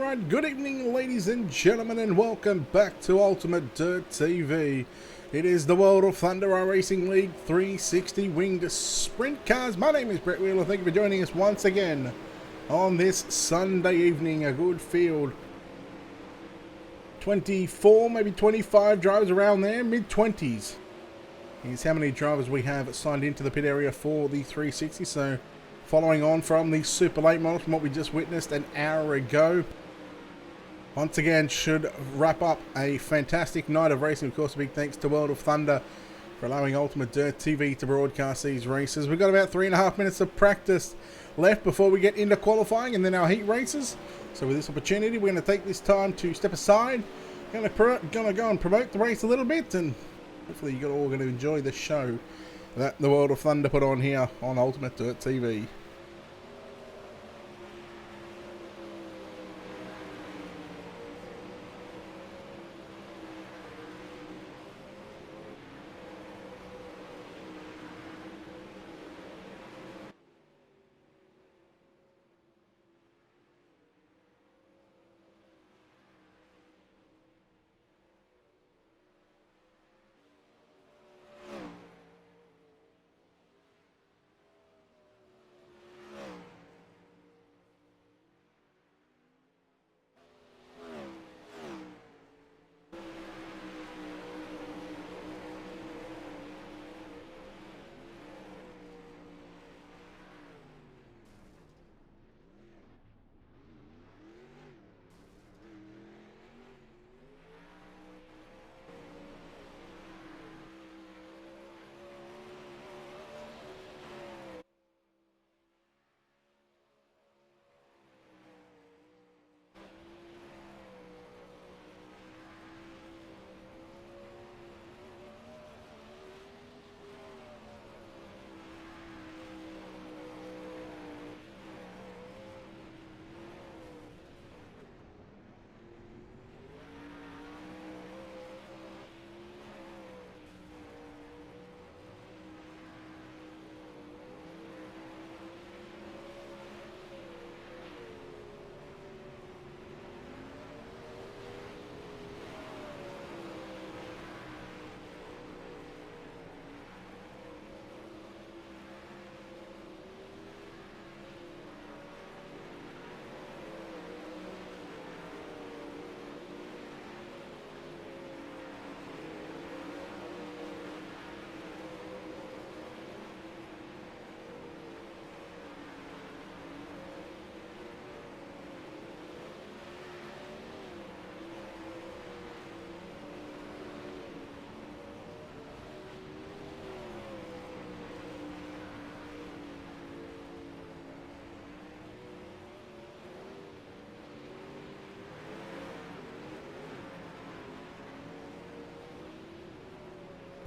Alright, good evening ladies and gentlemen, and welcome back to Ultimate Dirt TV. It is the World of Thunder Iracing League 360 Winged Sprint Cars. My name is Brett Wheeler. Thank you for joining us once again on this Sunday evening. A good field. 24, maybe 25 drivers around there, mid-20s. Here's how many drivers we have signed into the pit area for the 360. So, following on from the super late model from what we just witnessed an hour ago. Once again, should wrap up a fantastic night of racing. Of course, a big thanks to World of Thunder for allowing Ultimate Dirt TV to broadcast these races. We've got about 3.5 minutes of practice left before we get into qualifying and then our heat races. So with this opportunity, we're going to take this time to step aside. Going to go and promote the race a little bit, and hopefully you're all going to enjoy the show that the World of Thunder put on here on Ultimate Dirt TV.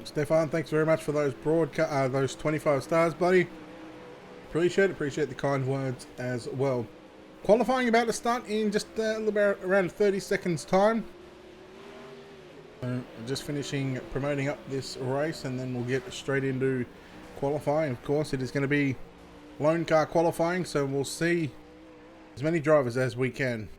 Stefan, thanks very much for those those 25 stars, buddy. Appreciate the kind words as well. Qualifying about to start in just around 30 seconds time. Just finishing promoting up this race, and then we'll get straight into qualifying. Of course, it is going to be lone car qualifying, so we'll see as many drivers as we can.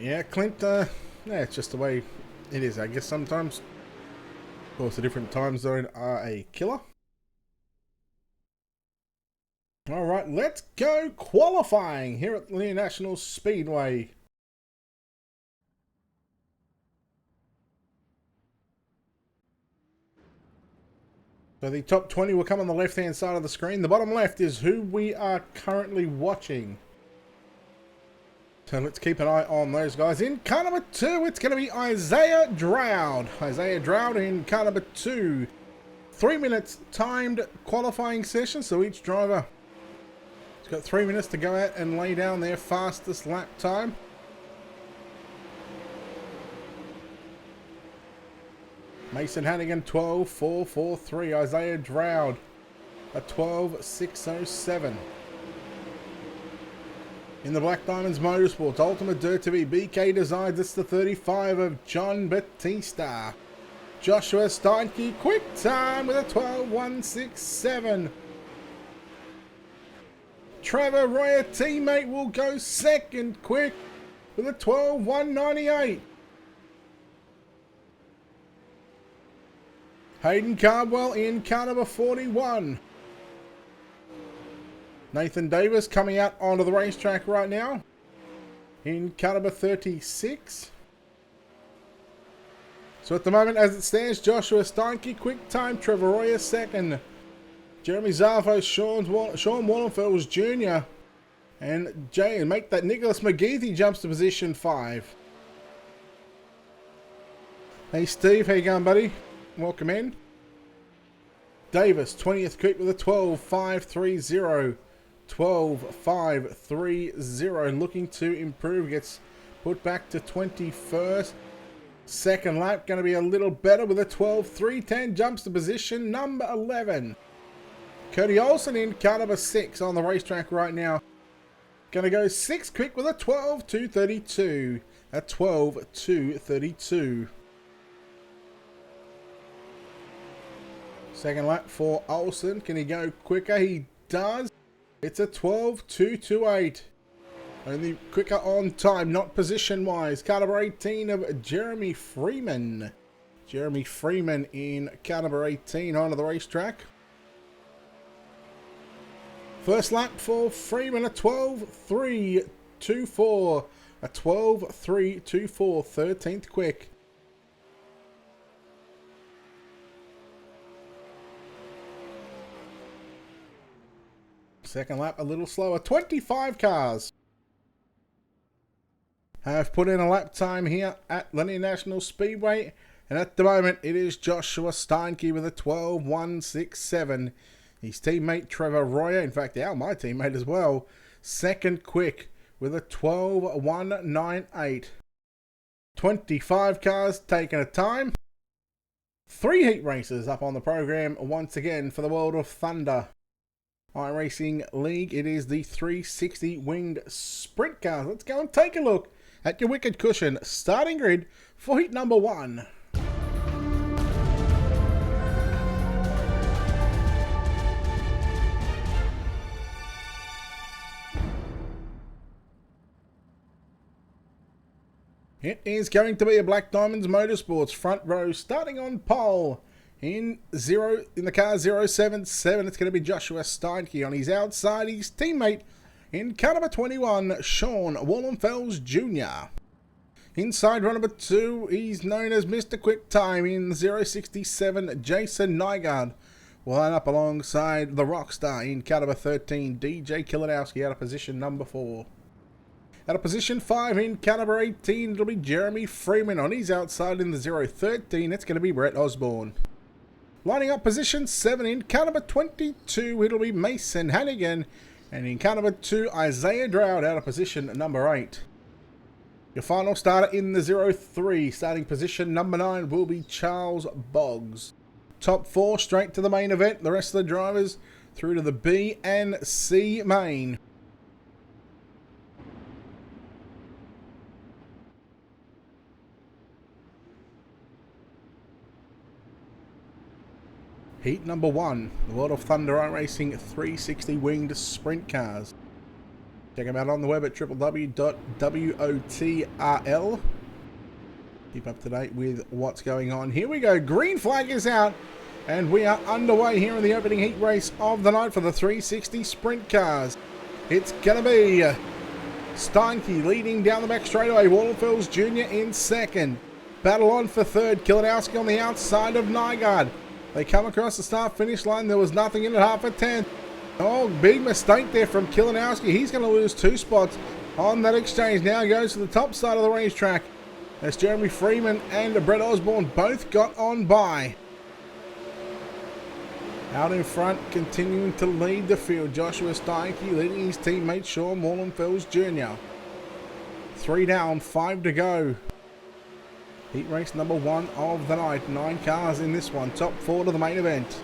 Yeah, Clint, yeah, it's just the way it is, I guess, sometimes. Of course, a different time zone are a killer. Alright, let's go qualifying here at Lanier National Speedway. So the top 20 will come on the left-hand side of the screen. The bottom left is who we are currently watching. So let's keep an eye on those guys. In car number 2, it's going to be Isaiah Dowd. Isaiah Dowd in car number 2. 3 minutes timed qualifying session, so each driver has got 3 minutes to go out and lay down their fastest lap time. Mason Hannigan 12.443. Isaiah Dowd a 12.607. In the Black Diamonds Motorsports Ultimate Dirt to be BK Designs, it's the 35 of John Batista. Joshua Steinke, quick time with a 12.167. Trevor Royer, teammate, will go second quick with a 12.198. Hayden Cardwell in car number 41. Nathan Davis coming out onto the racetrack right now in car number 36. So at the moment, as it stands, Joshua Steinke, quick time, Trevor Royer second. Jeremy Zarfo, Sean Wallenfels Jr. And Jay, make that Nicholas McGeethy jumps to position 5. Hey Steve, how you going, buddy? Welcome in. Davis, 20th quick with a 12.530. 12.530, looking to improve, gets put back to 21st. Second lap going to be a little better with a 12.310, jumps to position number 11. Cody Olsen in car number 6 on the racetrack right now. Going to go 6 quick with a 12.232. A 12.232. Second lap for Olsen. Can he go quicker? He does. It's a 12.228. Only quicker on time, not position-wise. Car number 18 of Jeremy Freeman. Jeremy Freeman in car number 18 onto the racetrack. First lap for Freeman, a 12.324. A 12.324, 13th quick. Second lap a little slower. 25 cars have put in a lap time here at Lanier National Speedway. And at the moment, it is Joshua Steinke with a 12.167. His teammate Trevor Royer, in fact, my teammate as well, second quick with a 12.198. 25 cars taking a time. 3 heat races up on the program once again for the World of Thunder Iracing League. It is the 360 winged sprint cars. Let's go and take a look at your Wicked Cushion starting grid for heat number 1. It is going to be a Black Diamonds Motorsports front row starting on pole. In the car 077, it's going to be Joshua Steinke. On his outside, his teammate in car number 21, Sean Wallenfels Jr. Inside run number 2, he's known as Mr. Quick Time in 067, Jason Nygaard. Will line up alongside the Rockstar in car number 13, DJ Kilinowski out of position number 4. Out of position 5 in car number 18, it'll be Jeremy Freeman. On his outside in the 013, it's going to be Brett Osborne. Lining up position 7 in car number 22, it'll be Mason Hannigan. And in car number 2, Isaiah Dowd out of position number 8. Your final starter in the 03, starting position number 9, will be Charles Boggs. Top 4 straight to the main event. The rest of the drivers through to the B and C main. Heat number 1, the World of Thunder Iracing 360 winged sprint cars. Check them out on the web at www.wotrl. Keep up to date with what's going on. Here we go, green flag is out, and we are underway here in the opening heat race of the night for the 360 sprint cars. It's going to be Steinke leading down the back straightaway, Wallenfels Jr. in second. Battle on for third, Kilinowski on the outside of Nygaard. They come across the start-finish line. There was nothing in it, half a tenth. Oh, big mistake there from Kilinowski. He's going to lose 2 spots on that exchange. Now goes to the top side of the racetrack. As Jeremy Freeman and Brett Osborne both got on by. Out in front, continuing to lead the field, Joshua Steinke leading his teammate Sean Wallenfels Jr. 3 down, 5 to go. Heat race number 1 of the night. 9 cars in this one. Top 4 to the main event.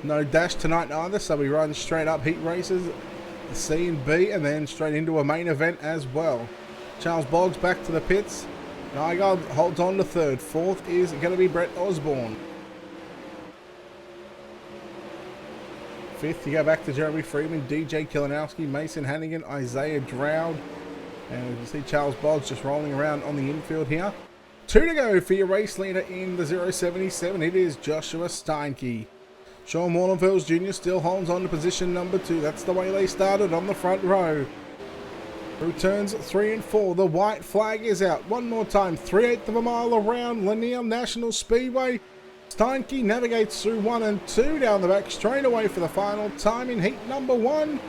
No dash tonight either, so we run straight up heat races, C and B, and then straight into a main event as well. Charles Boggs back to the pits. Nygaard holds on to third. Fourth is going to be Brett Osborne. Fifth, you go back to Jeremy Freeman, DJ Kilinowski, Mason Hannigan, Isaiah Dowd. And you can see Charles Boggs just rolling around on the infield here. 2 to go for your race leader in the 077. It is Joshua Steinke. Sean Wallenfels Jr. still holds on to position number 2. That's the way they started on the front row. Through turns 3 and 4, the white flag is out. One more time, 3/8 of a mile around Lanier National Speedway. Steinke navigates through 1 and 2 down the back straightaway for the final time in heat number 1.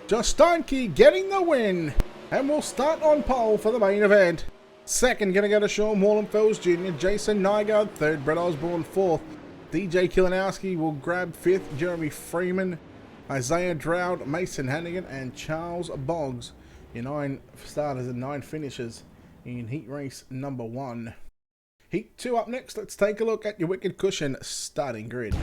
Josh Steinke getting the win. And we'll start on pole for the main event. Second, going to go to Sean Wallenfels Jr., Jason Nygaard. Third, Brett Osborne. Fourth, DJ Kilinowski will grab 5th, Jeremy Freeman, Isaiah Dowd, Mason Hannigan, and Charles Boggs. Your 9 starters and 9 finishers in heat race number 1. Heat 2 up next. Let's take a look at your Wicked Cushion starting grid.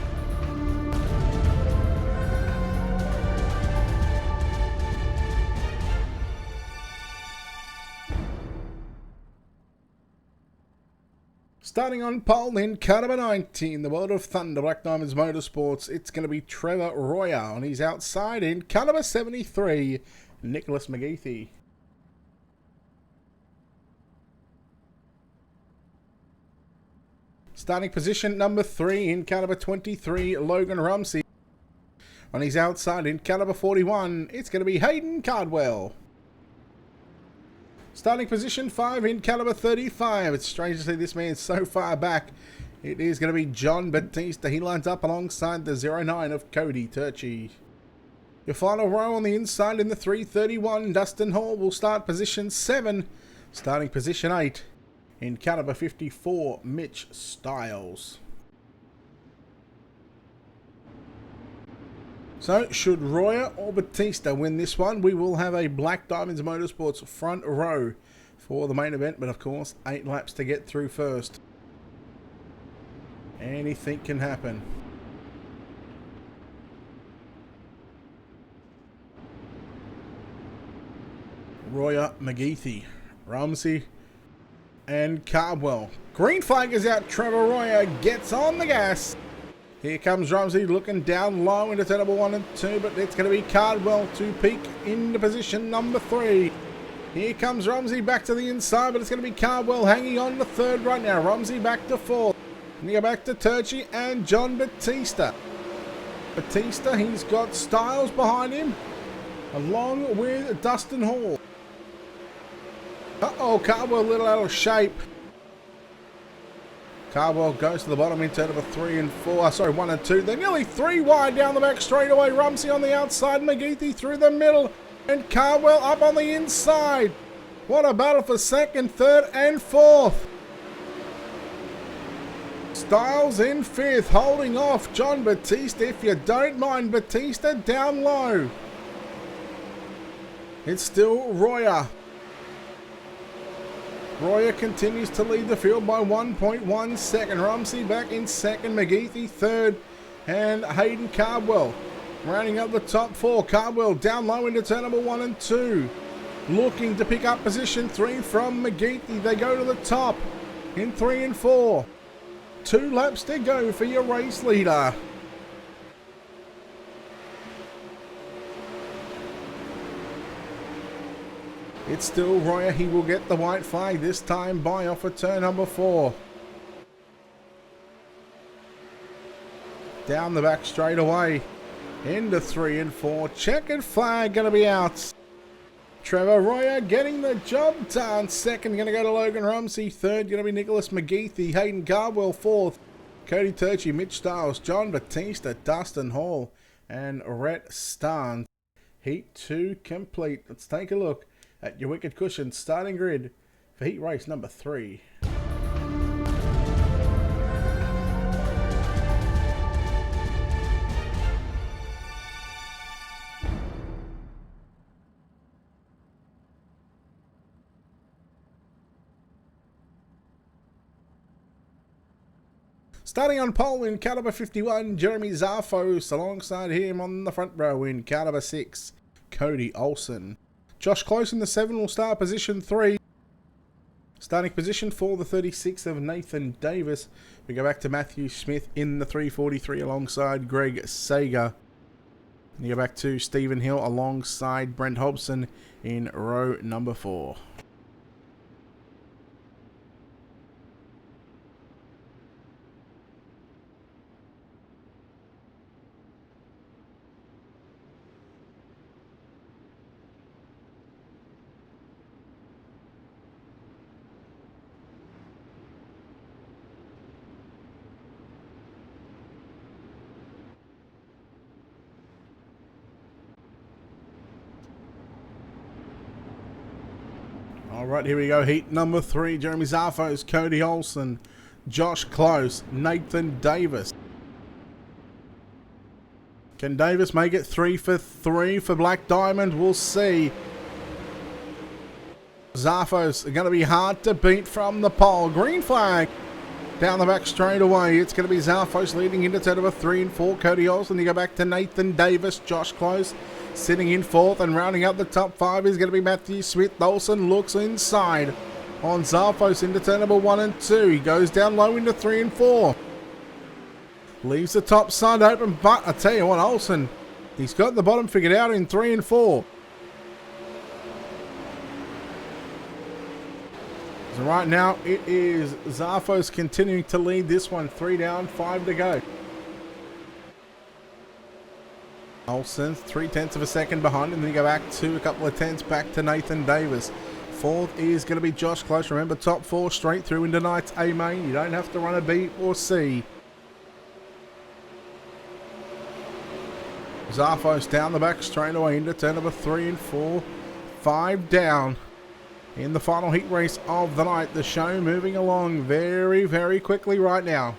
Starting on pole in car number 19, the World of Thunder, Black Diamonds Motorsports, it's going to be Trevor Royer. On his outside in car number 73, Nicholas McGeethy. Starting position number 3 in car number 23, Logan Rumsey. On his outside in car number 41, it's going to be Hayden Cardwell. Starting position 5 in caliber 35. It's strange to see this man so far back. It is going to be John Batista. He lines up alongside the 09 of Cody Turchi. Your final row on the inside in the 331. Dustin Hall will start position 7. Starting position 8 in caliber 54. Mitch Stiles. So, should Royer or Batista win this one, we will have a Black Diamonds Motorsports front row for the main event. But of course, 8 laps to get through first. Anything can happen. Royer, McGeethy, Rumsey, and Cardwell. Green flag is out. Trevor Royer gets on the gas. Here comes Rumsey looking down low into turn number 1 and 2, but it's going to be Cardwell to peak into position number 3. Here comes Rumsey back to the inside, but it's going to be Cardwell hanging on to 3rd right now. Rumsey back to 4th. And you go back to Turchi and John Batista. Batista, he's got Stiles behind him, along with Dustin Hall. Uh-oh, Cardwell a little out of shape. Cardwell goes to the bottom in turn number 3 and 4. Sorry, 1 and 2. They're nearly 3 wide down the back straightaway. Rumsey on the outside, McGeethy through the middle, and Cardwell up on the inside. What a battle for 2nd, 3rd, and 4th. Stiles in 5th, holding off John Batista. If you don't mind, Batista down low. It's still Royer. Royer continues to lead the field by 1.1 second. Rumsey back in 2nd, McGeethy 3rd, and Hayden Cardwell rounding up the top 4. Cardwell down low into turn number 1 and 2. Looking to pick up position 3 from McGeethy. They go to the top in 3 and 4. 2 laps to go for your race leader. It's still Royer. He will get the white flag this time by off of turn number 4. Down the back straight away into 3 and 4. Checkered flag going to be out. Trevor Royer getting the job done. 2nd going to go to Logan Rumsey. 3rd going to be Nicholas McGeethy. Hayden Cardwell 4th. Cody Turchi, Mitch Stiles, John Batista, Dustin Hall, and Rhett Starnes. Heat 2 complete. Let's take a look at your Wicked Cushion starting grid for heat race number 3. Starting on pole in car number 51, Jeremy Zarfos. Alongside him on the front row in car number 6, Cody Olsen. Josh Close in the 7 will start position 3. Starting position for the 36 of Nathan Davis. We go back to Matthew Smith in the 343 alongside Greg Sager. You go back to Stephen Hill alongside Brent Hobson in row number 4. Alright, here we go. Heat number 3. Jeremy Zarfos, Cody Olsen, Josh Close, Nathan Davis. Can Davis make it 3 for 3 for Black Diamond? We'll see. Zarfos are going to be hard to beat from the pole. Green flag down the back straight away. It's going to be Zarfos leading into turn number 3 and 4. Cody Olsen. You go back to Nathan Davis, Josh Close sitting in 4th, and rounding up the top 5 is going to be Matthew Smith. Olsen looks inside on Zarfos into turn number 1 and 2. He goes down low into 3 and 4. Leaves the top side open, but I tell you what, Olsen, he's got the bottom figured out in 3 and 4. So right now it is Zarfos continuing to lead this one. 3 down, 5 to go. Olsen, 3/10 of a second behind, and then you go back to a couple of tenths back to Nathan Davis. 4th is going to be Josh Close. Remember, top 4 straight through into night's A main. You don't have to run a B or C. Zarfos down the back straight away into turn number 3 and 4. 5 down in the final heat race of the night. The show moving along very, very quickly right now.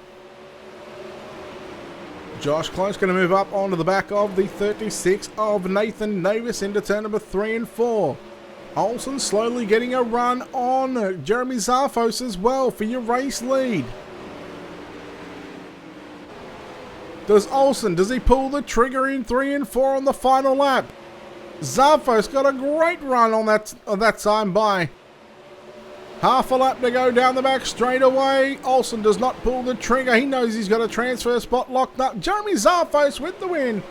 Josh Close going to move up onto the back of the 36 of Nathan Davis into turn number 3 and 4. Olsen slowly getting a run on Jeremy Zarfos as well for your race lead. Does he pull the trigger in 3 and 4 on the final lap? Zarfos got a great run on that time by. Half a lap to go down the back straight away. Olsen does not pull the trigger. He knows he's got a transfer spot locked up. Jeremy Zarfos with the win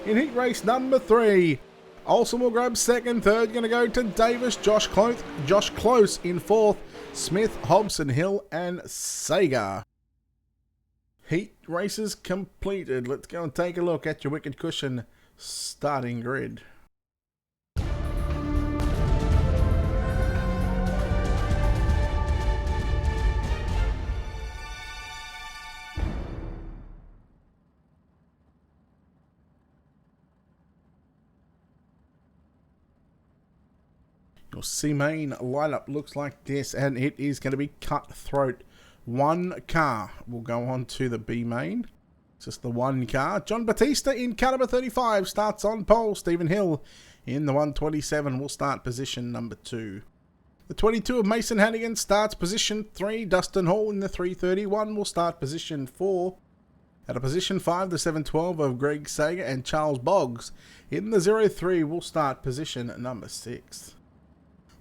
in heat race number 3. Olsen will grab 2nd. 3rd going to go to Davis. Josh Close in 4th. Smith, Hobson, Hill and Sager. Heat races completed. Let's go and take a look at your Wicked Cushion starting grid. Your C-Main lineup looks like this, and it is going to be cutthroat. 1 car will go on to the B-Main. Just the 1 car. John Batista in car number 35 starts on pole. Stephen Hill in the 127 will start position number 2. The 22 of Mason Hannigan starts position 3. Dustin Hall in the 331 will start position 4. At a position 5, the 712 of Greg Sager and Charles Boggs in the 03 will start position number 6.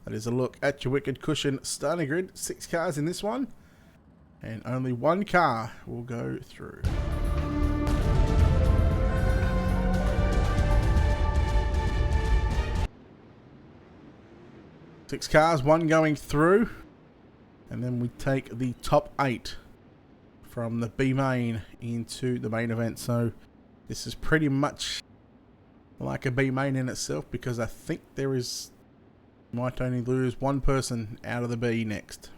That is a look at your Wicked Cushion starting grid. 6 cars in this one, and only 1 car will go through. Six cars, 1 going through, and then we take the top 8 from the B main into the main event. So this is pretty much like a B main in itself, because I think there is might only lose 1 person out of the B next.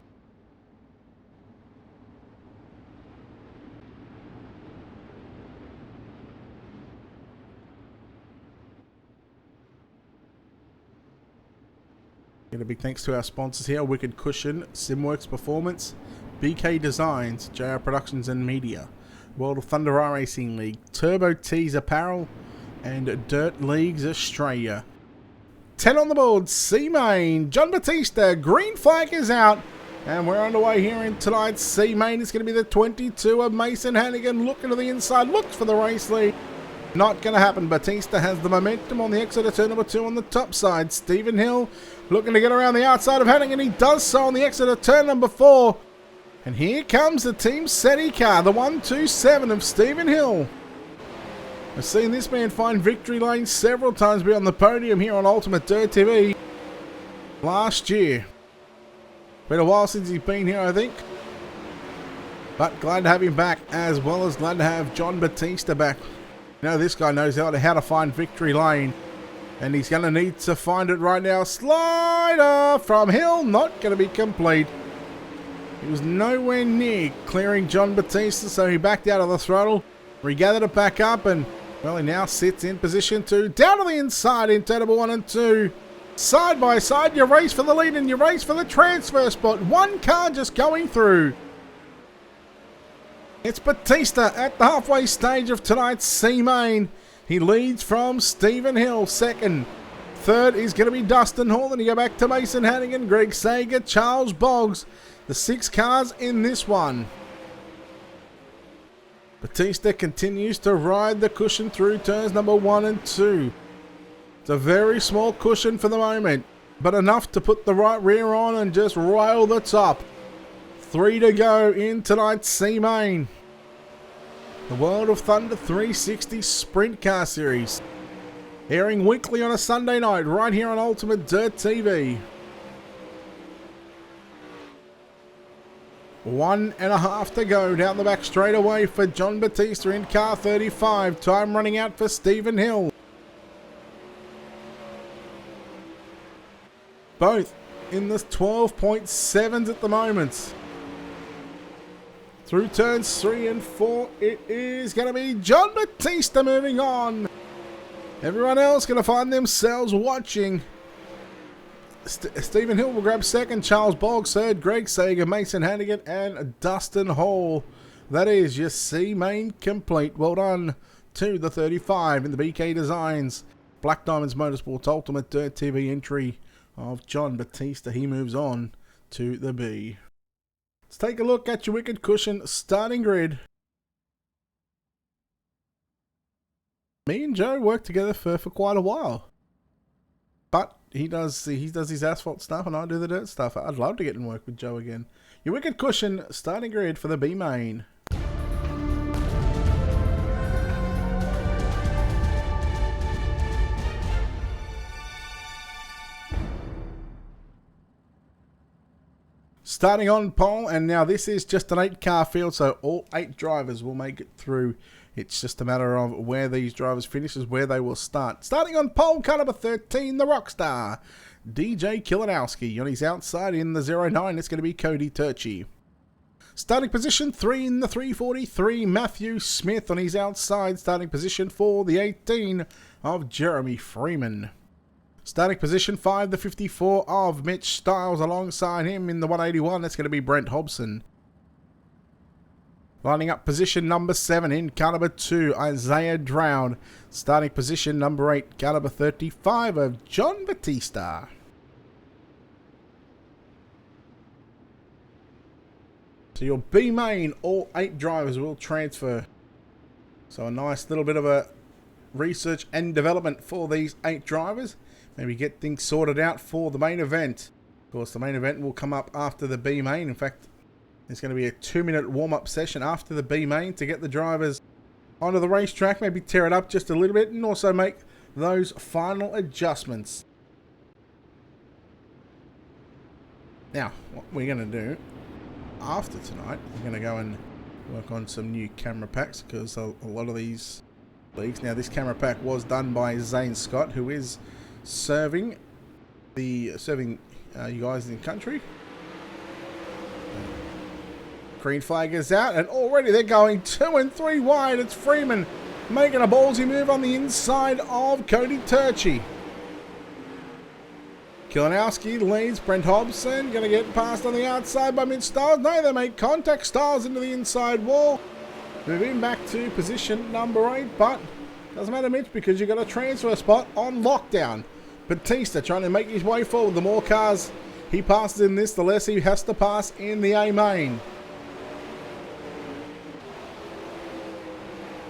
And a big thanks to our sponsors here: Wicked Cushion, Simworks Performance, BK Designs, JR Productions and Media, World of Thunder Iracing League, Turbo Tees Apparel, and Dirt Leagues Australia. 10 on the board, C-Main, John Batista, green flag is out. And we're underway here in tonight's C main. It's going to be the 22 of Mason Hannigan looking to the inside, looks for the race lead. Not going to happen. Batista has the momentum on the exit of turn number 2 on the top side. Stephen Hill looking to get around the outside of Hannigan. He does so on the exit of turn number 4. And here comes the Team SETI car, the 127 of Stephen Hill. I've seen this man find victory lane several times beyond the podium here on Ultimate Dirt TV last year. Been a while since he's been here, I think. But glad to have him back, as well as glad to have John Batista back. You know, this guy knows how to find victory lane. And he's going to need to find it right now. Slider from Hill, not going to be complete. He was nowhere near clearing John Batista, so he backed out of the throttle. Regathered it back up, and, well, he now sits in position 2. Down to the inside in turn number 1 and 2. Side by side, you race for the lead and you race for the transfer spot. One car just going through. It's Batista at the halfway stage of tonight's C main. He leads from Stephen Hill. Second. Third is going to be Dustin Hall. Then you go back to Mason Hannigan, Greg Sager, Charles Boggs. The 6 cars in this one. Batista continues to ride the cushion through turns number 1 and 2. It's a very small cushion for the moment, but enough to put the right rear on and just rail the top. 3 to go in tonight's C main. The World of Thunder 360 Sprint Car Series. Airing weekly on a Sunday night right here on Ultimate Dirt TV. 1.5 to go down the back straightaway for John Batista in car 35. Time running out for Stephen Hill. Both in the 12.7s at the moment. Through turns 3 and 4, it is going to be John Batista moving on. Everyone else going to find themselves watching. Stephen Hill will grab second, Charles Boggs third, Greg Sager, Mason Hannigan, and Dustin Hall. That is your C main complete. Well done to the 35 in the BK Designs Black Diamonds Motorsports Ultimate Dirt TV entry of John Batista. He moves on to the B. Let's take a look at your Wicked Cushion starting grid. Me and Joe worked together for quite a while. But he does his asphalt stuff and I do the dirt stuff. I'd love to get and work with Joe again. Your Wicked Cushion starting grid for the B main. Starting on pole, and now this is just an 8-car field, so all 8 drivers will make it through. It's just a matter of where these drivers finish is where they will start. Starting on pole, car number 13, the Rockstar, DJ Kilanowski. On his outside in the 09, it's going to be Cody Turchi. Starting position 3 in the 343, Matthew Smith. On his outside, starting position 4, the 18 of Jeremy Freeman. Starting position 5, the 54 of Mitch Stiles. Alongside him in the 181, that's going to be Brent Hobson. Lining up position number 7 in car number 2, Isaiah Drown. Starting position number 8, car number 35 of John Batista. So your B main, all 8 drivers will transfer. So a nice little bit of a research and development for these 8 drivers. Maybe get things sorted out for the main event. Of course, the main event will come up after the B main. In fact, there's going to be a 2-minute warm-up session after the B main to get the drivers onto the racetrack. Maybe tear it up just a little bit and also make those final adjustments. Now, what we're going to do after tonight, we're going to go and work on some new camera packs because a lot of these leagues. Now, this camera pack was done by Zane Scott, who is serving you guys in the country. Green flag is out, and already they're going 2 and 3 wide. It's Freeman making a ballsy move on the inside of Cody Turchi. Kilanowski leads. Brent Hobson going to get passed on the outside by Mitch Stiles. No, they make contact. Stiles into the inside wall. Moving back to position number 8, but doesn't matter, Mitch, because you've got a transfer spot on lockdown. Batista trying to make his way forward. The more cars He passes in this, the less he has to pass in the A main.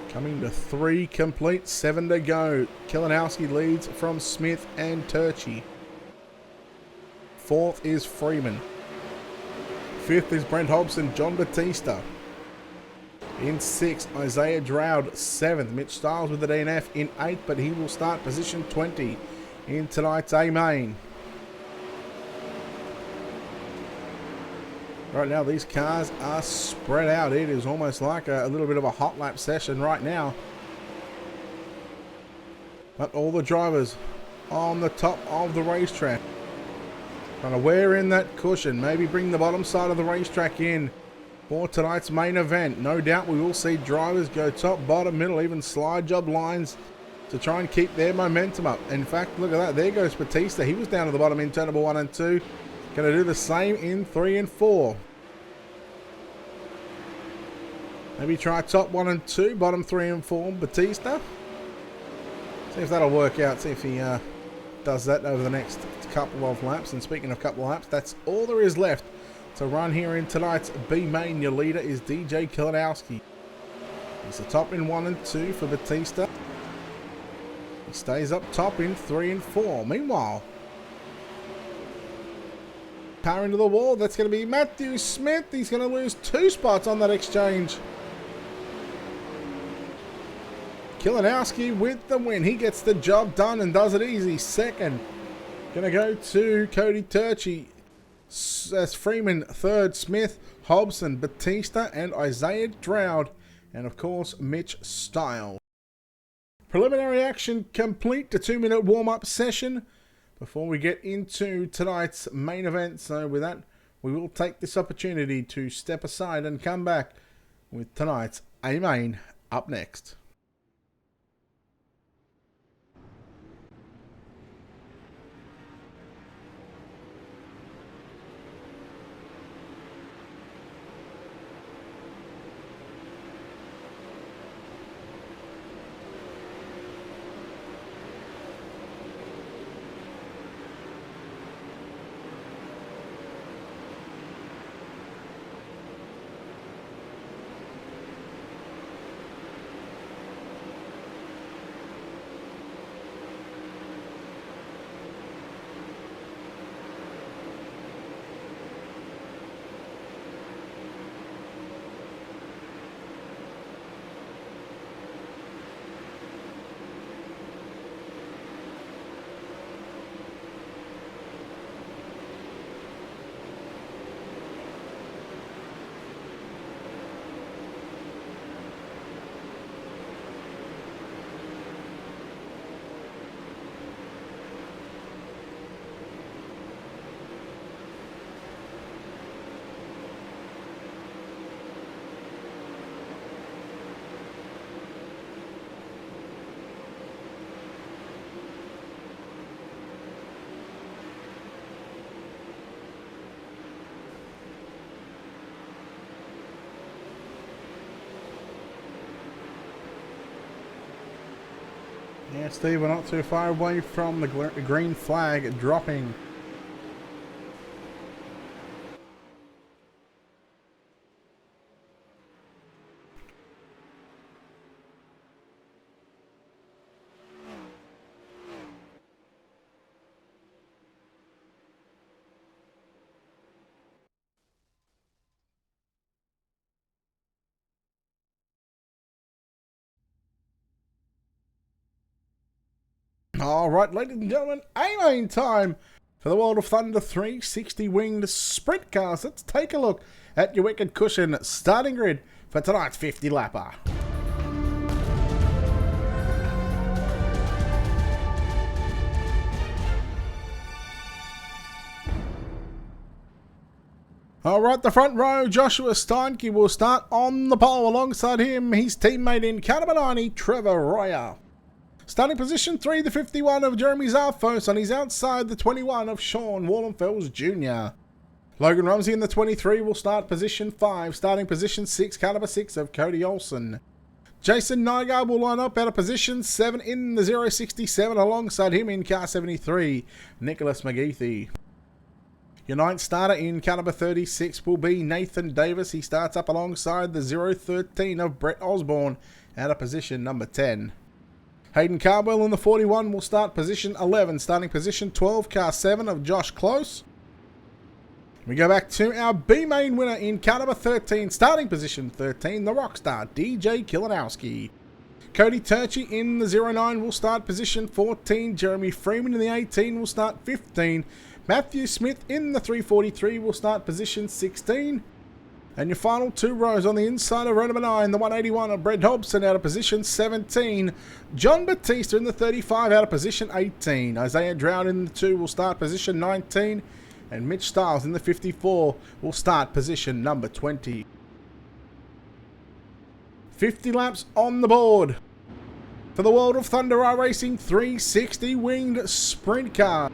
Coming to 3 complete, 7 to go. Kalinowski leads from Smith and Turchi. 4th is Freeman. 5th is Brent Hobson, John Batista. In 6th, Isaiah Dowd. 7th, Mitch Stiles with the DNF in 8th, but he will start position 20 in tonight's A main. Right now, these cars are spread out. It is almost like a little bit of a hot lap session right now. But all the drivers on the top of the racetrack. Trying to wear in that cushion. Maybe bring the bottom side of the racetrack in for tonight's main event. No doubt we will see drivers go top, bottom, middle, even slide job lines to try and keep their momentum up. In fact, look at that. There goes Batista. He was down at the bottom in turn number 1 and 2. Going to do the same in 3 and 4. Maybe try top 1 and 2, bottom 3 and 4, Batista. See if that'll work out. See if he does that over the next couple of laps. And speaking of couple of laps, that's all there is left to run here in tonight's B main. Your leader is DJ Kalinowski. He's the top in 1 and 2 for Batista. He stays up top in 3 and 4. Meanwhile, car into the wall. That's going to be Matthew Smith. He's going to lose 2 spots on that exchange. Kalinowski with the win. He gets the job done and does it easy. 2nd. Going to go to Cody Turchi. That's Freeman. 3rd, Smith, Hobson, Batista, and Isaiah Dowd. And of course, Mitch Stiles. Preliminary action complete. The 2-minute warm-up session before we get into tonight's main event. So with that, we will take this opportunity to step aside and come back with tonight's A main up next. Yeah, Steve, we're not too far away from the green flag dropping. Alright, ladies and gentlemen, A-main time for the World of Thunder 360 winged sprint cars. Let's take a look at your wicked cushion starting grid for tonight's 50 lapper. Alright, the front row, Joshua Steinke will start on the pole. Alongside him, his teammate in car number 90, Trevor Royer. Starting position 3, the 51 of Jeremy Zarfos, and he's outside the 21 of Sean Wallenfels Jr. Logan Rumsey in the 23 will start position 5, starting position 6, car number 6 of Cody Olsen. Jason Nygaard will line up out of position 7 in the 067, alongside him in car 73, Nicholas McGeethy. Your ninth starter in car number 36 will be Nathan Davis. He starts up alongside the 013 of Brett Osborne out of position number 10. Hayden Cardwell in the 41 will start position 11. Starting position 12, car 7 of Josh Close. We go back to our B main winner in car number 13. Starting position 13, the Rockstar, DJ Kilanowski. Cody Turchi in the 09 will start position 14. Jeremy Freeman in the 18 will start 15. Matthew Smith in the 343 will start position 16. And your final two rows on the inside of row number 9, the 181 of Brett Hobson out of position 17. John Batista in the 35 out of position 18. Isaiah Drought in the 2 will start position 19. And Mitch Stiles in the 54 will start position number 20. 50 laps on the board for the World of Thunder Iracing 360 winged sprint car.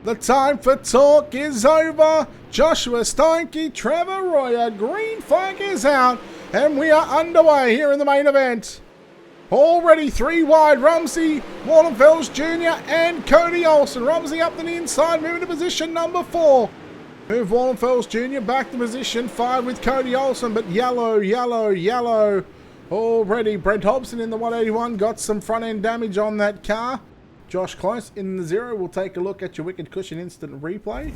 The time for talk is over. Joshua Steinke, Trevor Royer, green flag is out, and we are underway here in the main event. Already 3 wide, Rumsey, Wallenfels Jr. and Cody Olsen. Rumsey up to the inside, moving to position number 4. Move Wallenfels Jr. back to position 5 with Cody Olsen, but yellow. Already Brent Hobson in the 181 got some front end damage on that car. Josh Close in the 0. We'll take a look at your Wicked Cushion instant replay.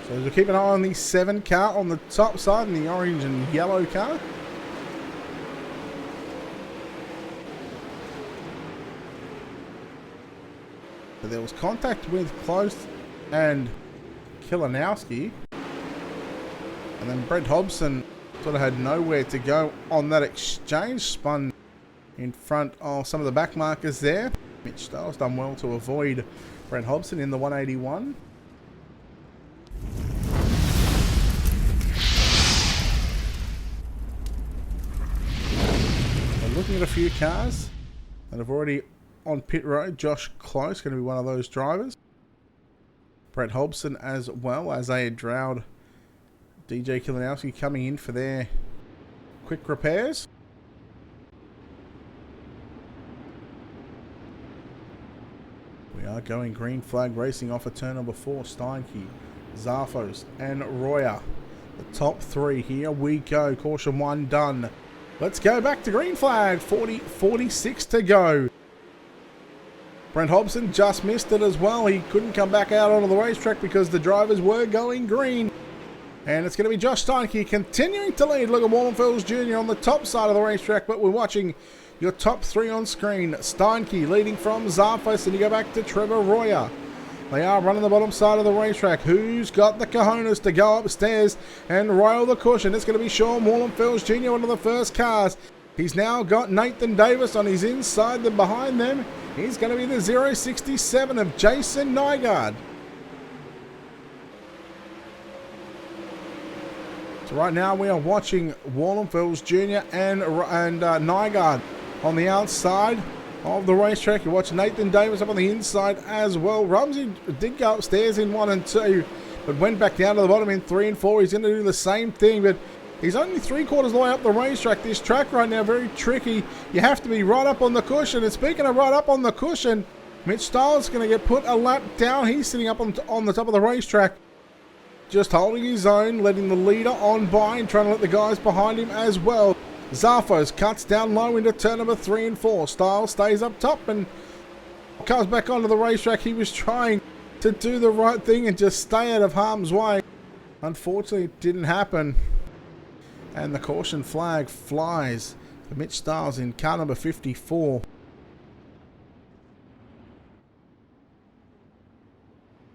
So we'll keep an eye on the 7 car on the top side and the orange and yellow car. So there was contact with Close and Kilanowski. And then Brett Hobson sort of had nowhere to go on that exchange. Spun in front of some of the back markers there. Mitch Stiles done well to avoid Brett Hobson in the 181. We're looking at a few cars that have already on pit road. Josh Close going to be one of those drivers. Brett Hobson as well as Isaiah Drought. DJ Kilanowski coming in for their quick repairs. We are going green flag racing off of turn number 4. Steinke, Zarfos and Royer. The top 3. Here we go. Caution 1 done. Let's go back to green flag. 46 to go. Brent Hobson just missed it as well. He couldn't come back out onto the racetrack because the drivers were going green. And it's going to be Josh Steinke continuing to lead. Look at Wallenfels Jr. on the top side of the racetrack, but we're watching your top 3 on screen. Steinke leading from Zarfos, and you go back to Trevor Royer. They are running the bottom side of the racetrack. Who's got the cojones to go upstairs and roil the cushion? It's going to be Sean Wallenfels Jr., one of the first cars. He's now got Nathan Davis on his inside. Then behind them, he's going to be the 067 of Jason Nygaard. So right now we are watching Wallenfels Jr. and Nygaard on the outside of the racetrack. You're watching Nathan Davis up on the inside as well. Rumsey did go upstairs in 1 and 2, but went back down to the bottom in 3 and 4. He's going to do the same thing, but he's only 3/4 of the way up the racetrack. This track right now, very tricky. You have to be right up on the cushion. And speaking of right up on the cushion, Mitch Stiles is going to get put a lap down. He's sitting up on the top of the racetrack, just holding his own, letting the leader on by and trying to let the guys behind him as well. Zarfos cuts down low into turn number 3 and 4. Stiles stays up top and comes back onto the racetrack. He was trying to do the right thing and just stay out of harm's way. Unfortunately, it didn't happen. And the caution flag flies for Mitch Stiles in car number 54.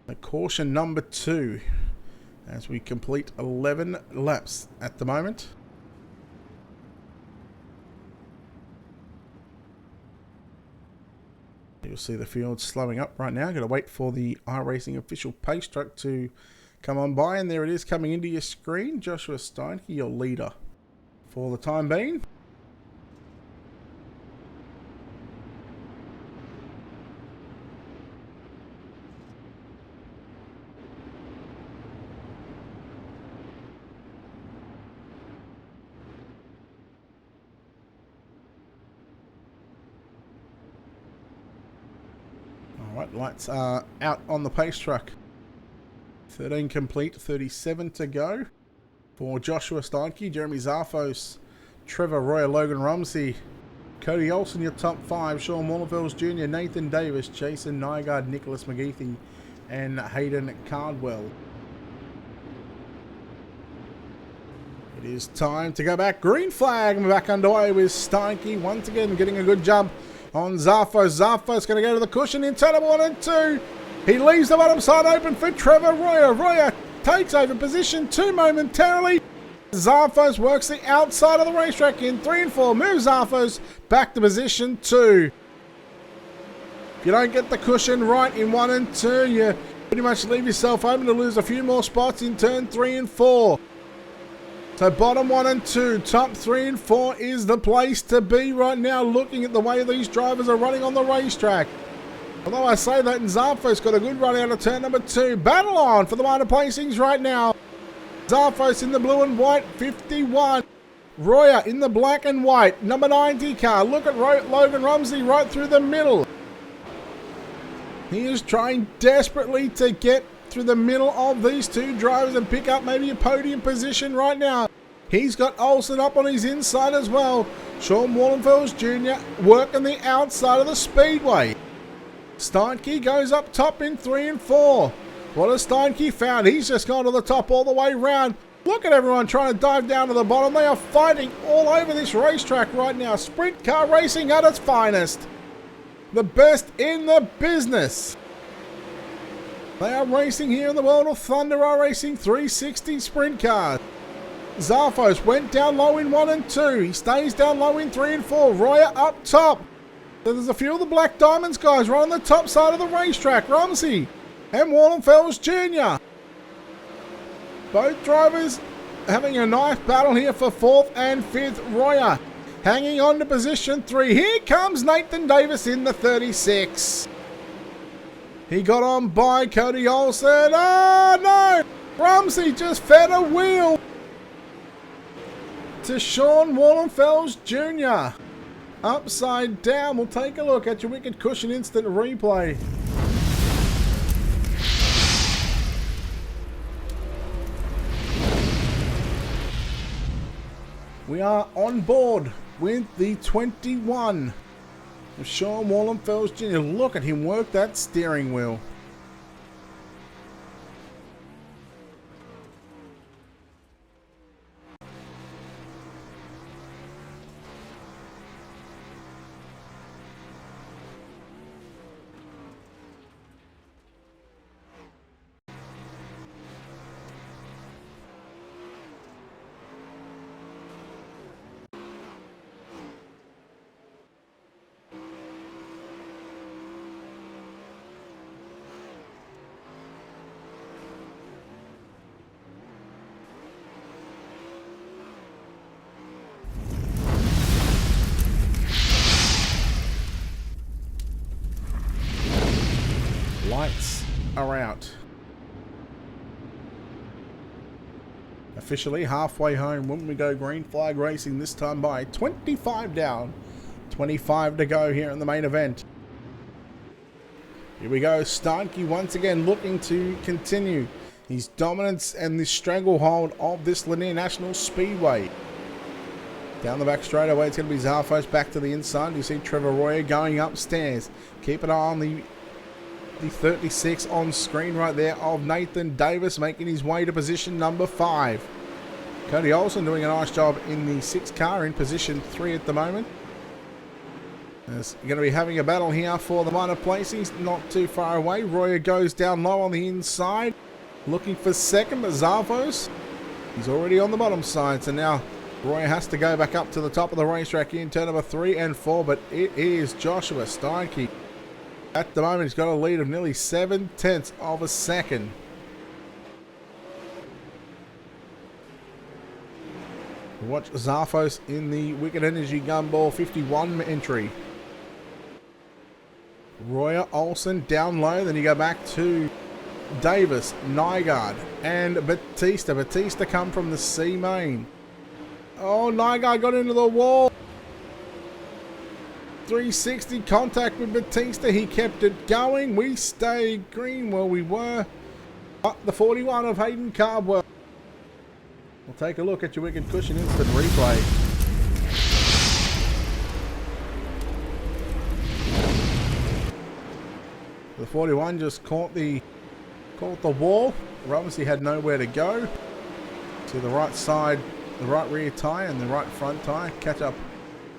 The caution number 2 as we complete 11 laps at the moment. You'll see the field slowing up right now. Got to wait for the iRacing official pace truck to come on by, and there it is coming into your screen. Joshua Steinke, your leader for the time being. Right, lights are out on the pace truck. 13 complete, 37 to go for Joshua Steinke, Jeremy Zarfos, Trevor Royer, Logan Rumsey, Cody Olsen, your top 5, Sean Wallenfels Jr., Nathan Davis, Jason Nygaard, Nicholas McGeethy, and Hayden Cardwell. It is time to go back. Green flag, and we're back underway with Steinke once again getting a good jump on Zarfos. Zarfos going to go to the cushion in turn 1 and 2. He leaves the bottom side open for Trevor Royer. Royer takes over position 2 momentarily. Zarfos works the outside of the racetrack in 3 and 4. Moves Zarfos back to position 2. If you don't get the cushion right in 1 and 2, you pretty much leave yourself open to lose a few more spots in turn 3 and 4. So bottom 1 and 2, top 3 and 4 is the place to be right now, looking at the way these drivers are running on the racetrack. Although I say that, and Zarfos got a good run out of turn number 2. Battle on for the minor placings right now. Zarfos in the blue and white, 51. Royer in the black and white, number 90 car. Look at Logan Rumsey right through the middle. He is trying desperately to get through the middle of these two drivers and pick up maybe a podium position right now. He's got Olsen up on his inside as well. Sean Wallenfels Jr. working the outside of the speedway. Steinke goes up top in 3 and 4. What has Steinke found? He's just gone to the top all the way round. Look at everyone trying to dive down to the bottom. They are fighting all over this racetrack right now. Sprint car racing at its finest. The best in the business. They are racing here in the world of Thunder Iracing 360 sprint cars. Zarfos went down low in 1 and 2. He stays down low in 3 and 4. Royer up top. So there's a few of the Black Diamonds guys right on the top side of the racetrack. Rumsey and Wallenfels Jr. Both drivers having a nice battle here for 4th and 5th. Royer hanging on to position 3. Here comes Nathan Davis in the 36. He got on by Cody Olsen. Oh no! Rumsey just fed a wheel to Sean Wallenfels Jr. Upside down. We'll take a look at your Wicked Cushion instant replay. We are on board with the 21 of Sean Wallenfels Jr. Look at him work that steering wheel. Lights are out. Officially halfway home when we go green flag racing, this time by 25 down. 25 to go here in the main event. Here we go. Steinke once again looking to continue his dominance and the stranglehold of this Lanier National Speedway. Down the back straightaway, it's going to be Zarfos back to the inside. You see Trevor Royer going upstairs. Keep an eye on the 36 on screen right there of Nathan Davis making his way to position number 5. Cody Olsen doing a nice job in the 6 car in position 3 at the moment. There's going to be having a battle here for the minor placings, not too far away. Royer goes down low on the inside, looking for second, but Zarfos, he's already on the bottom side, so now Royer has to go back up to the top of the racetrack in turn number 3 and 4, but it is Joshua Steinke. At the moment, he's got a lead of nearly 7/10 of a second. Watch Zarfos in the Wicked Energy Gumball 51 entry. Royer, Olsen down low. Then you go back to Davis, Nygaard, and Batista. Batista come from the C main. Oh, Nygaard got into the wall. 360. Contact with Batista. He kept it going. We stayed green where we were. Up the 41 of Hayden Cardwell. We'll take a look at your Wicked Cushion instant replay. The 41 just caught the wall. Obviously had nowhere to go. To the right side, the right rear tyre and the right front tyre. Catch up,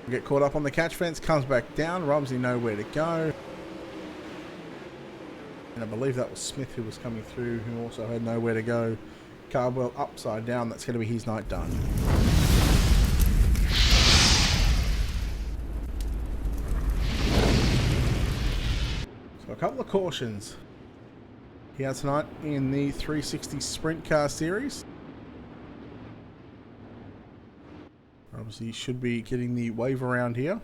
get caught up on the catch fence, comes back down. Rumsey nowhere to go. And I believe that was Smith who was coming through, who also had nowhere to go. Cardwell upside down. That's going to be his night done. So a couple of cautions here tonight in the 360 Sprint Car Series. Obviously, you should be getting the wave around here.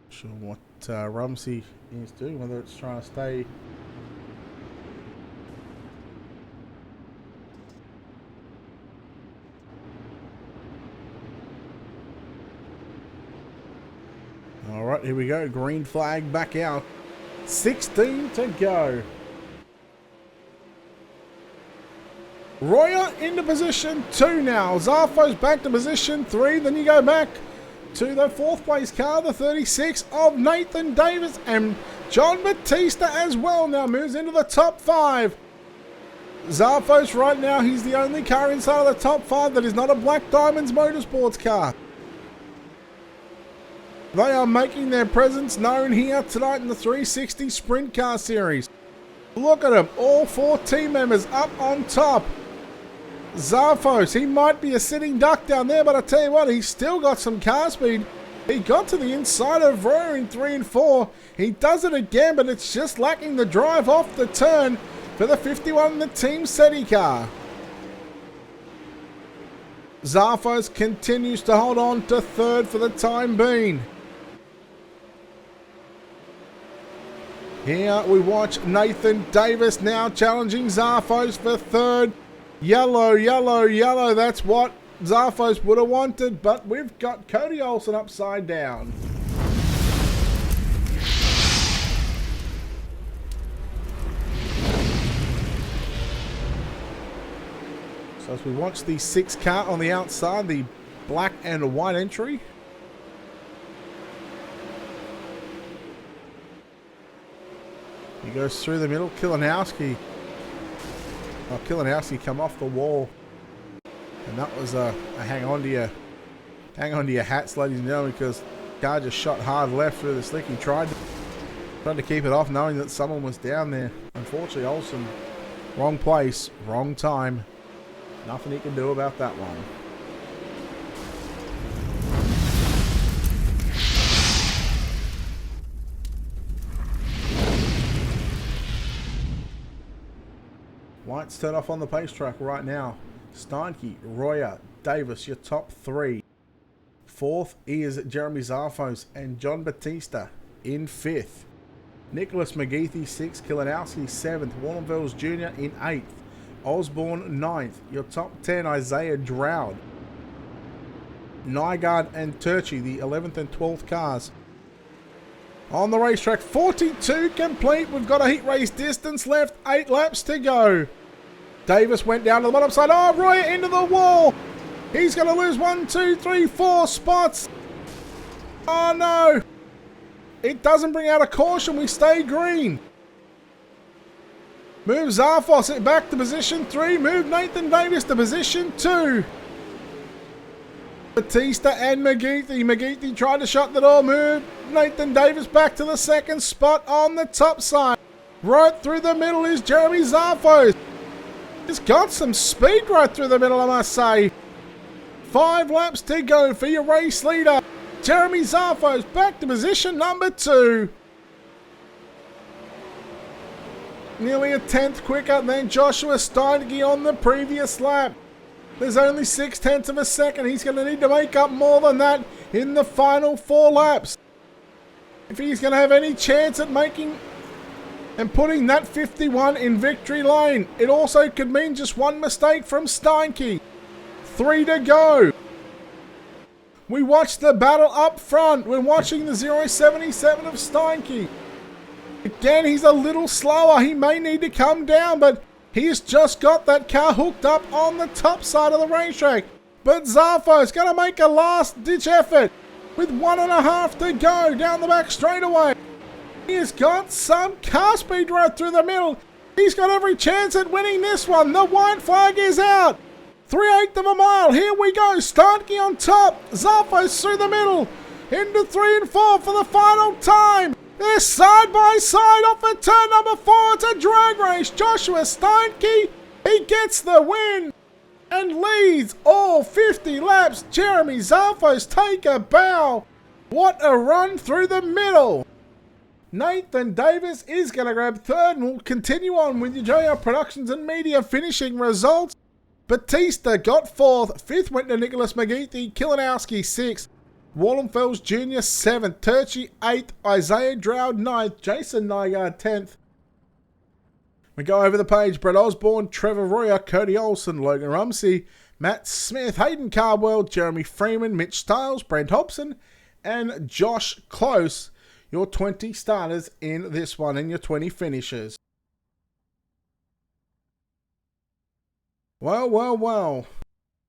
Sure what Rumsey is doing, whether it's trying to stay alright, here we go, green flag back out, 16 to go. Royer into position 2 now, Zarfo's back to position 3, then you go back to the 4th place car, the 36 of Nathan Davis, and John Batista as well now moves into the top 5. Zarfos right now, he's the only car inside of the top 5 that is not a Black Diamonds Motorsports car. They are making their presence known here tonight in the 360 Sprint Car Series. Look at them, all 4 team members up on top. Zarfos, he might be a sitting duck down there, but I tell you what, he's still got some car speed. He got to the inside of Royer in 3 and 4. He does it again, but it's just lacking the drive off the turn for the 51 in the Team SETI car. Zarfos continues to hold on to 3rd for the time being. Here we watch Nathan Davis now challenging Zarfos for 3rd. Yellow, yellow, yellow. That's what Zarfos would have wanted, but we've got Cody Olsen upside down. So as we watch the 6 car on the outside, the black and white entry. He goes through the middle. Kilinowski. Oh, Kilinowski come off the wall. And that was a hang on to your hats, ladies and gentlemen, because car just shot hard left through the slick. He tried to keep it off, knowing that someone was down there. Unfortunately, Olsen, wrong place, wrong time. Nothing he can do about that one. Lights turn off on the pace track right now. Steinke, Royer, Davis, your top 3. 4th is Jeremy Zarfos and John Batista in 5th. Nicholas McGeethy 6th, Kilinowski 7th, Warnvels Jr. in 8th. Osborne 9th. Your top 10, Isaiah Droude. Nygaard and Turchi, the 11th and 12th cars. On the racetrack, 42 complete. We've got a heat race distance left, 8 laps to go. Davis went down to the bottom side. Oh, Royer into the wall. He's going to lose 1, 2, 3, 4 spots. Oh, no. It doesn't bring out a caution. We stay green. Move Zarfos back to position 3. Move Nathan Davis to position 2. Batista and McGeethy. McGeethy tried to shut the door. Move Nathan Davis back to the 2nd spot on the top side. Right through the middle is Jeremy Zarfos. He's got some speed right through the middle, I must say. 5 laps to go for your race leader. Jeremy Zarfos back to position number 2. Nearly a 10th quicker than Joshua Steinke on the previous lap. There's only 0.6 of a second. He's going to need to make up more than that in the final 4 laps. If he's going to have any chance at making and putting that 51 in victory lane. It also could mean just one mistake from Steinke. 3 to go. We watch the battle up front. We're watching the 077 of Steinke. Again, he's a little slower. He may need to come down, but he's just got that car hooked up on the top side of the racetrack. But Zafo's going to make a last-ditch effort with 1.5 to go down the back straightaway. He's got some car speed right through the middle. He's got every chance at winning this one. The white flag is out. 3/8 of a mile. Here we go. Steinke on top. Zafo's through the middle. Into 3 and 4 for the final time. They're side by side off at turn number 4. It's a drag race. Joshua Steinke, he gets the win and leads all 50 laps. Jeremy Zafo's take a bow. What a run through the middle. Nathan Davis is going to grab third, and we'll continue on with your JR Productions and Media finishing results. Batista got fourth. Fifth went to Nicholas McGeethy. Kilinowski sixth. Wallenfels Jr. 7th, Turchi 8th, Isaiah Drought 9th, Jason Nygaard 10th. We go over the page. Brett Osborne, Trevor Royer, Cody Olsen, Logan Rumsey, Matt Smith, Hayden Cardwell, Jeremy Freeman, Mitch Stiles, Brent Hobson, and Josh Close. Your 20 starters in this one and your 20 finishers. Well, well, well.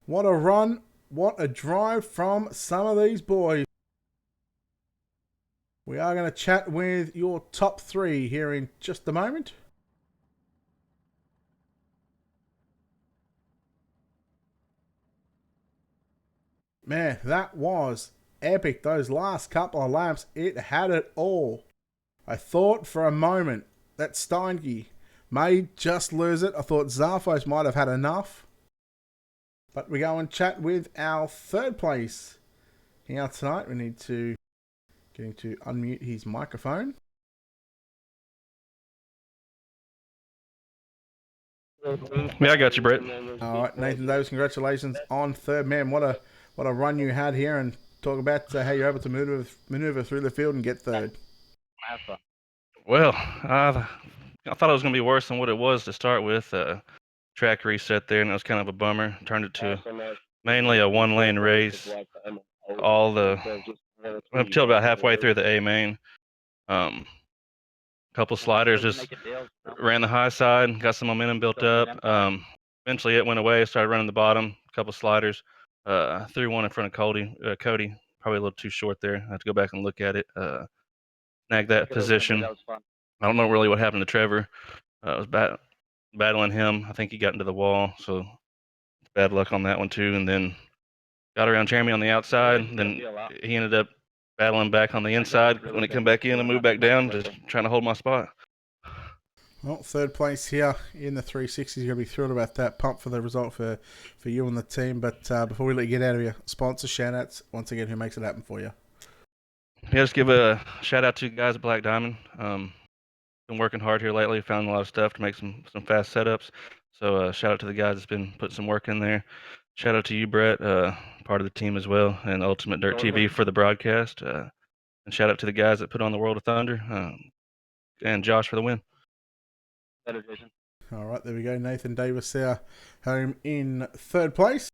What a run. What a drive from some of these boys. We are going to chat with your top 3 here in just a moment. Man, that was epic. Those last couple of laps, it had it all. I thought for a moment that Steinke may just lose it. I thought Zafo's might have had enough. But we go and chat with our third place here tonight. We need to get him to unmute his microphone. Yeah, I got you, Brett. All right, Nathan Davis, congratulations on third. Man, what a run you had here, and talk about how you're able to maneuver through the field and get third. Well, I thought it was going to be worse than what it was to start with. Track reset there, and it was kind of a bummer. Turned it to mainly a one-lane race. Until about halfway through the A main. Couple sliders just ran the high side, got some momentum built up. Eventually it went away, started running the bottom, couple sliders. Threw one in front of Cody, probably a little too short there. I have to go back and look at it. Snagged that position. I don't know really what happened to Trevor. I was battling him. I think he got into the wall, so bad luck on that one too. And then got around Jeremy on the outside. Then he ended up battling back on the inside when it come back in and moved back down, just trying to hold my spot. Well, third place here in the 360s. You're going to be thrilled about that. Pumped for the result for you and the team. But before we let you get out of here, sponsor shout-outs, once again, who makes it happen for you? Yeah, just give a shout-out to the guys at Black Diamond. Been working hard here lately. Found a lot of stuff to make some fast setups. So shout-out to the guys that's been putting some work in there. Shout-out to you, Brett, part of the team as well, and Ultimate Dirt TV for the broadcast. And shout-out to the guys that put on the World of Thunder, and Josh for the win. All right, there we go. Nathan Davis there, home in third place.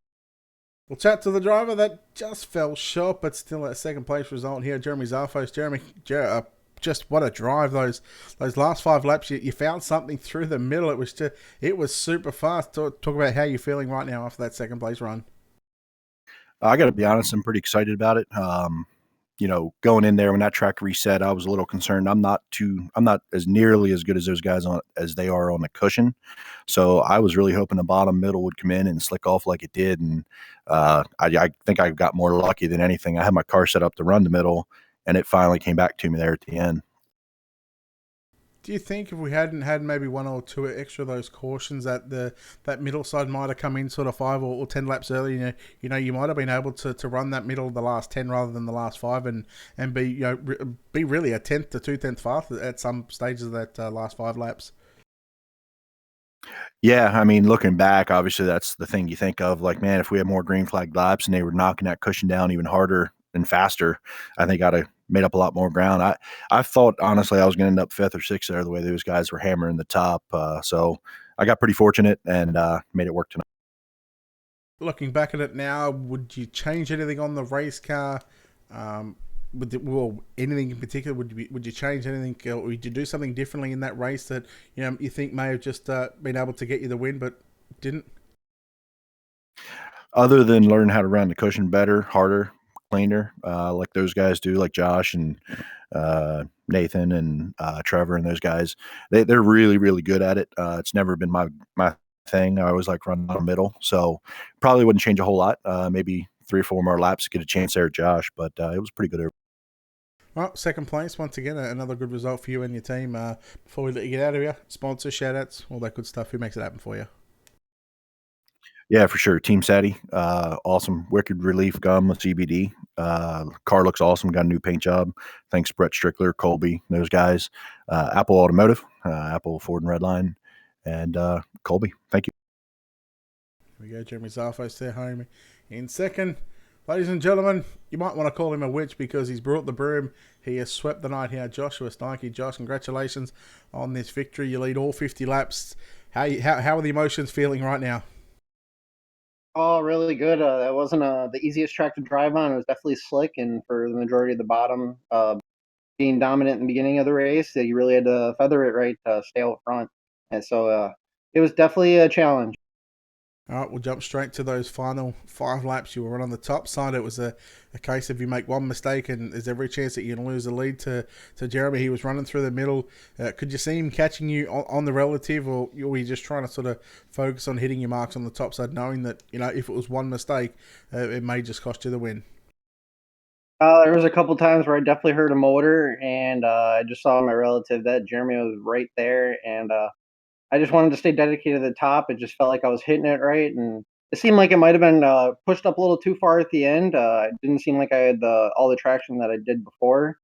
We'll chat to the driver that just fell short, but still a second place result here. Jeremy Zafos. Jeremy, just what a drive. Those last 5 laps, you found something through the middle. It was super fast. Talk about how you're feeling right now after that second place run. I got to be honest, I'm pretty excited about it. Going in there when that track reset, I was a little concerned. I'm not as nearly as good as those guys as they are on the cushion. So I was really hoping the bottom middle would come in and slick off like it did. And I think I got more lucky than anything. I had my car set up to run the middle, and it finally came back to me there at the end. Do you think if we hadn't had maybe 1 or 2 extra of those cautions, that that middle side might have come in sort of 5 or 10 laps early? You might have been able to run that middle the last 10 rather than the last 5, and be be really a 1/10 to 2/10 faster at some stages of that last 5 laps. Yeah, I mean, looking back, obviously that's the thing you think of. Like, man, if we had more green flag laps and they were knocking that cushion down even harder and faster, I think I'd have made up a lot more ground. I thought honestly I was going to end up fifth or sixth there the way those guys were hammering the top. So I got pretty fortunate and made it work tonight. Looking back at it now, would you change anything on the race car? Anything in particular? Would you change anything, or would you do something differently in that race that you think may have just been able to get you the win, but didn't? Other than learn how to run the cushion better, harder, cleaner, like those guys do, like Josh and Nathan and Trevor and those guys, they're really, really good at it. It's never been my thing. I always like running down the middle, so probably wouldn't change a whole lot. Maybe 3 or 4 more laps to get a chance there at Josh, but it was pretty good. Well, second place once again, another good result for you and your team. Before we let you get out of here, sponsors, shout outs, all that good stuff. Who makes it happen for you? Yeah, for sure. Team Sadie, awesome. Wicked Relief Gum with CBD. Car looks awesome. Got a new paint job. Thanks, Brett Strickler, Colby, those guys. Apple Automotive, Apple Ford and Redline, and Colby. Thank you. Here we go. Jeremy Zarfos there, home in second. Ladies and gentlemen, you might want to call him a witch because he's brought the broom. He has swept the night here. Joshua Steinke. Josh, congratulations on this victory. You lead all 50 laps. How are the emotions feeling right now? Oh, really good. That wasn't the easiest track to drive on. It was definitely slick, and for the majority of the bottom, being dominant in the beginning of the race, you really had to feather it right to stay out front. And so it was definitely a challenge. All right, we'll jump straight to those final 5 laps. You were on the top side. It was a case of you make one mistake and there's every chance that you're going to lose the lead to Jeremy. He was running through the middle. Could you see him catching you on the relative, or were you just trying to sort of focus on hitting your marks on the top side, knowing that, if it was one mistake, it may just cost you the win? There was a couple times where I definitely heard a motor, and I just saw my relative that Jeremy was right there, and I just wanted to stay dedicated to the top. It just felt like I was hitting it right, and it seemed like it might have been pushed up a little too far at the end. It didn't seem like I had all the traction that I did before,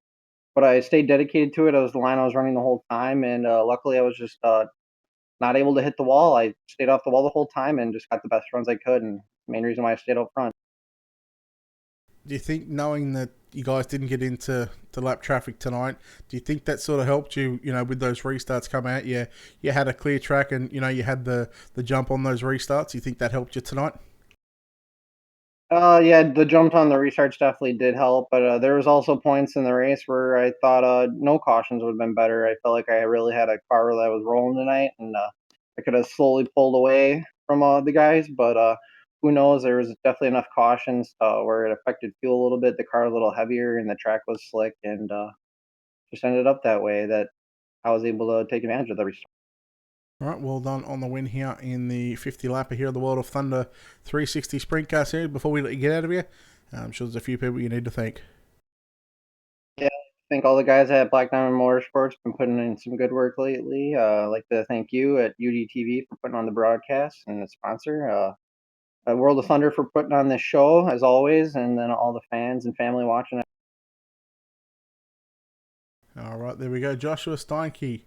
but I stayed dedicated to it. It was the line I was running the whole time, and luckily I was just not able to hit the wall. I stayed off the wall the whole time and just got the best runs I could, and main reason why I stayed up front. Do you think, knowing that you guys didn't get into lap traffic tonight, do you think that sort of helped you, with those restarts coming out? You had a clear track and, you had the jump on those restarts. Do you think that helped you tonight? Yeah, the jump on the restarts definitely did help, but there was also points in the race where I thought no cautions would have been better. I felt like I really had a car that was rolling tonight, and I could have slowly pulled away from the guys, but who knows? There was definitely enough cautions where it affected fuel a little bit. The car was a little heavier, and the track was slick, and just ended up that way that I was able to take advantage of the restart. All right, well done on the win here in the 50 lapper here at the World of Thunder 360 Sprint Car Series. Before we let you get out of here, I'm sure there's a few people you need to thank. Yeah, I think all the guys at Black Diamond Motorsports been putting in some good work lately. I'd like to thank you at UDTV for putting on the broadcast and the sponsor. World of Thunder for putting on this show, as always, and then all the fans and family watching. All right, there we go. Joshua Steinke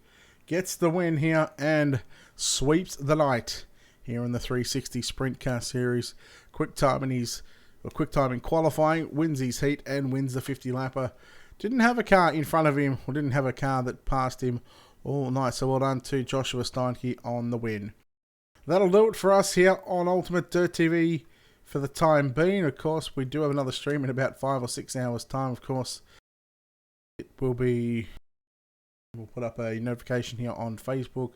gets the win here and sweeps the night here in the 360 Sprint Car Series. Quick time in qualifying, wins his heat and wins the 50 lapper. Didn't have a car in front of him, or didn't have a car that passed him all night. So well done to Joshua Steinke on the win. That'll do it for us here on Ultimate Dirt TV for the time being. Of course, we do have another stream in about 5 or 6 hours' time. Of course, we'll put up a notification here on Facebook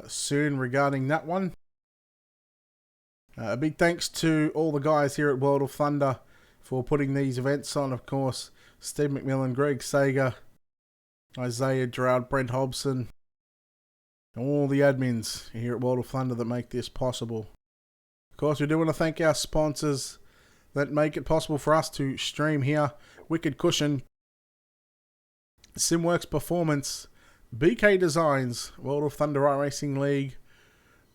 soon regarding that one. A big thanks to all the guys here at World of Thunder for putting these events on. Of course, Steve McMillan, Greg Sager, Isaiah Gerard, Brent Hobson, and all the admins here at World of Thunder that make this possible. Of course, we do want to thank our sponsors that make it possible for us to stream here. Wicked Cushion, Simworks Performance, BK Designs, World of Thunder Iracing League,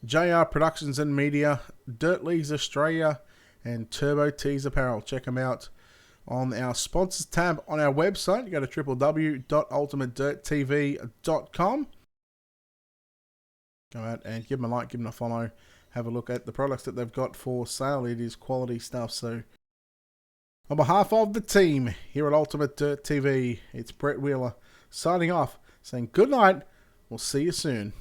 JR Productions and Media, Dirt Leagues Australia, and Turbo Tees Apparel. Check them out on our sponsors tab on our website. You go to www.ultimatedirttv.com. Go out and give them a like, give them a follow. Have a look at the products that they've got for sale. It is quality stuff. So On behalf of the team here at Ultimate Dirt TV, it's Brett Wheeler signing off, saying good night. We'll see you soon.